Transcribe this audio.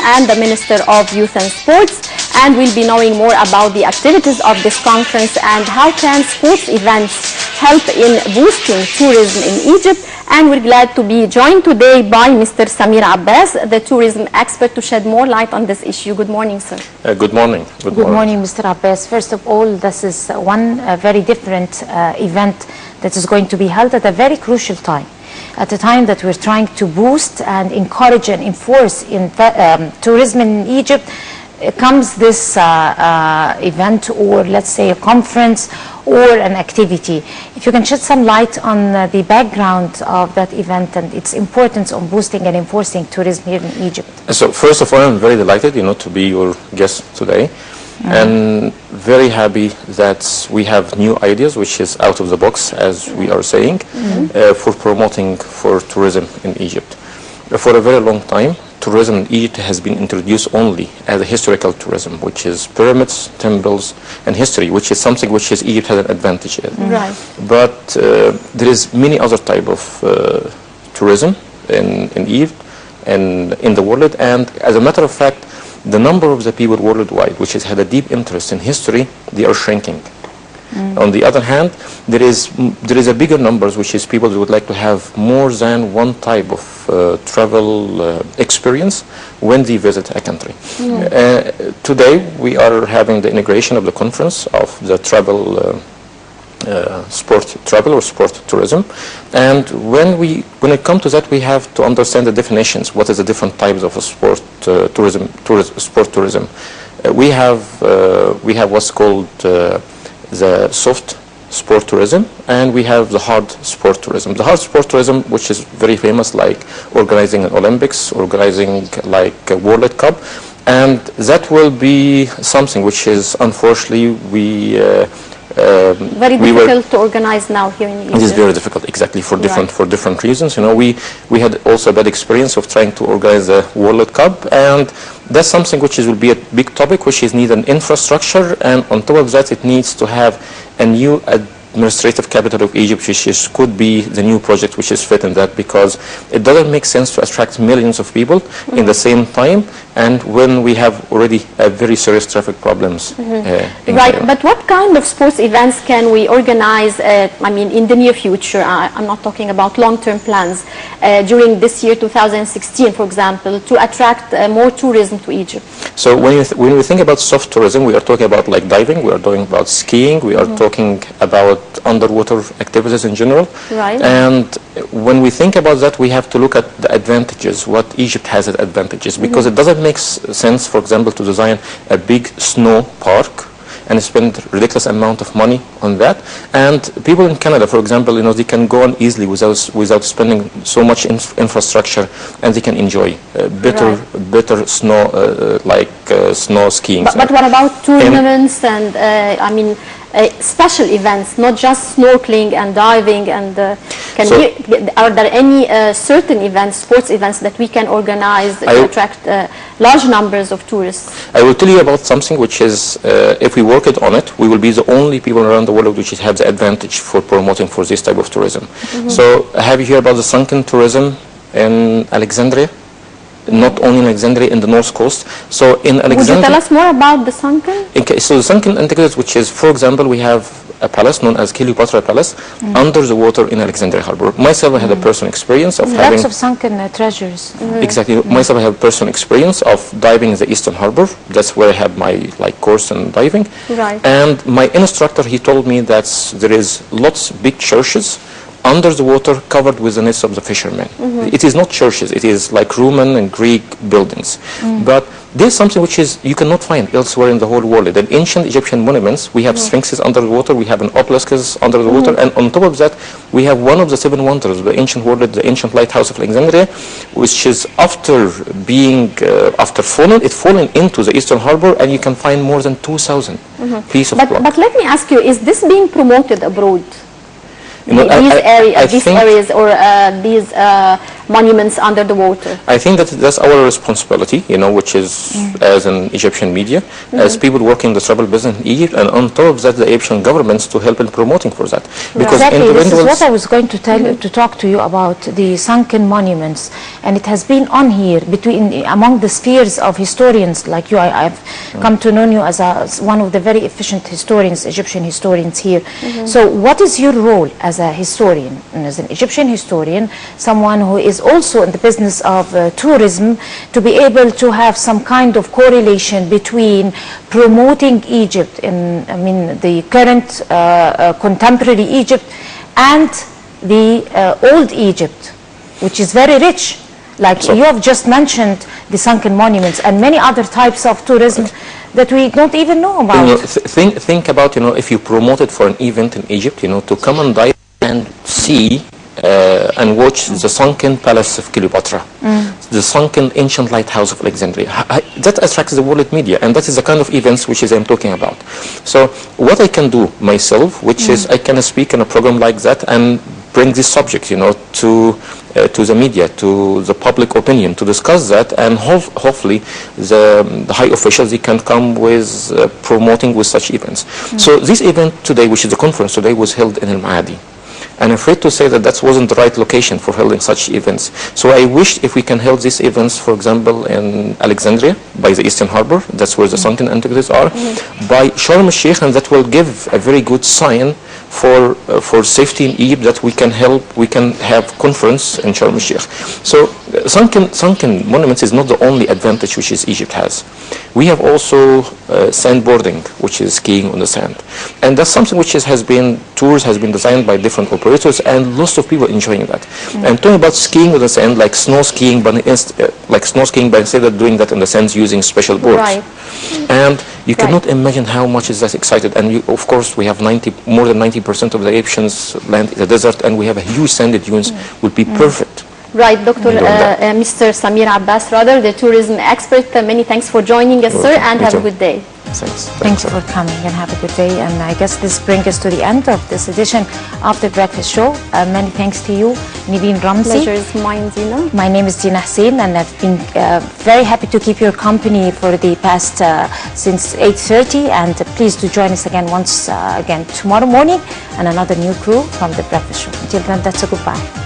and the Minister of Youth and Sports, and we'll be knowing more about the activities of this conference and how can sports events help in boosting tourism in Egypt. And we're glad to be joined today by Mr. Samir Abbas, the tourism expert, to shed more light on this issue. Good morning, sir. Good morning. Good morning, Mr. Abbas. First of all, this is one very different event that is going to be held at a very crucial time. At a time that we're trying to boost and encourage and enforce in tourism in Egypt, comes this event, or let's say a conference or an activity. If you can shed some light on the background of that event and its importance on boosting and enforcing tourism here in Egypt. So first of all, I'm very delighted, to be your guest today, and very happy that we have new ideas, which is out of the box, as we are saying, for promoting for tourism in Egypt. For a very long time, tourism in Egypt has been introduced only as a historical tourism, which is pyramids, temples, and history, which is something which is Egypt has an advantage in. Right. But there is many other type of tourism in Egypt and in the world, and as a matter of fact, the number of the people worldwide which has had a deep interest in history, they are shrinking. On the other hand, there is a bigger numbers, which is people who would like to have more than one type of travel experience when they visit a country. Today, we are having the integration of the conference of the travel sport travel or sport tourism, and when it comes to that, we have to understand the definitions. What is the different types of sport sport tourism? We have what's called the soft sport tourism, and we have the hard sport tourism. The hard sport tourism, which is very famous, like organizing an Olympics, organizing like a World Cup, and that will be something which is unfortunately very difficult to organize now here in Egypt. It is very difficult, exactly, for different reasons. We had also a bad experience of trying to organize a World Cup, and that's something which will be a big topic, which is need an infrastructure, and on top of that, it needs to have a new administrative capital of Egypt, which could be the new project which is fit in that, because it doesn't make sense to attract millions of people in the same time, and when we have already a very serious traffic problems. Right, but what kind of sports events can we organize, in the near future? I'm not talking about long-term plans, during this year, 2016, for example, to attract more tourism to Egypt. So when we think about soft tourism, we are talking about like diving, we are talking about skiing, we are talking about underwater activities in general. Right. And when we think about that, we have to look at the advantages, what Egypt has as advantages, because it doesn't make sense, for example, to design a big snow park and spend ridiculous amount of money on that. And people in Canada, for example, they can go on easily without spending so much infrastructure, and they can enjoy better snow, snow skiing. But what about tournaments and special events, not just snorkeling and diving? And are there any certain events, sports events, that we can organize to attract large numbers of tourists? I will tell you about something which is, if we work on it, we will be the only people around the world which have the advantage for promoting for this type of tourism. So have you heard about the sunken tourism in Alexandria? Not only in Alexandria, in the north coast. So in Alexandria, would you tell us more about the sunken? Okay, so the sunken antiquities, which is, for example, we have a palace known as Cleopatra Palace under the water in Alexandria Harbor. Myself, I had a personal experience of having lots of sunken treasures. Exactly. Myself, I have personal experience of diving in the Eastern Harbor. That's where I have my course in diving. Right. And my instructor, he told me that there is lots big churches under the water covered with the nets of the fishermen. It is not churches, it is like Roman and Greek buildings. But there's something which is you cannot find elsewhere in the whole world. In ancient Egyptian monuments, we have sphinxes under the water, we have an obelisks under the water, and on top of that, we have one of the seven wonders of the ancient world, the ancient lighthouse of Alexandria, which is after fallen into the Eastern Harbor, and you can find more than 2,000 pieces of rock. But let me ask you, is this being promoted abroad? These areas or these monuments under the water? I think that that's our responsibility, you know, which is as an Egyptian media, as people working in the travel business in Egypt, and on top of that, the Egyptian governments to help in promoting for that. Because exactly, this is what I was going to tell you, to talk to you about the sunken monuments, and it has been on here among the spheres of historians like you. I've come to know you as one of the very efficient historians, Egyptian historians here. So what is your role as a historian, and as an Egyptian historian, someone who is also in the business of tourism, to be able to have some kind of correlation between promoting Egypt, the current contemporary Egypt, and the old Egypt, which is very rich? Like you have just mentioned the sunken monuments and many other types of tourism that we don't even know about. You know, think about, you know, if you promoted for an event in Egypt, you know, to come and dive and see and watch the sunken palace of Cleopatra, the sunken ancient lighthouse of Alexandria. That attracts the world media, and that is the kind of events which I'm talking about. So what I can do myself, which is I can speak in a program like that and bring this subject, you know, to the media, to the public opinion, to discuss that, and hopefully the high officials, they can come with promoting with such events. So this event today, which is the conference today, was held in Al-Maadi. And I'm afraid to say that that wasn't the right location for holding such events. So I wish if we can hold these events, for example, in Alexandria, by the Eastern Harbor, that's where the sunken antiquities are, by Sharm el-Sheikh, and that will give a very good sign for safety in Egypt, that we can have conference in Sharm el-Sheikh. So sunken monuments is not the only advantage which Egypt has. We have also sandboarding, which is skiing on the sand, and that's something which tours has been designed by different operators, and lots of people enjoying that. I'm talking about skiing on the sand, like snow skiing, but instead of doing that on the sands using special boards. Right. And you cannot imagine how much is that excited. And of course, we have more than 90% of the Egyptians land in the desert, and we have a huge sandy dunes. Would be perfect. Right, Dr. Mr. Samir Abbas, the tourism expert. Many thanks for joining us, sir, and have a good day. Thanks for coming, and have a good day. And I guess this brings us to the end of this edition of the Breakfast Show. Many thanks to you, Niveen Ramzi. Pleasure is mine, Zina. My name is Dina Hussein, and I've been very happy to keep your company for the past since 8:30. And please do join us again tomorrow morning, and another new crew from the Breakfast Show. Until then, that's a goodbye.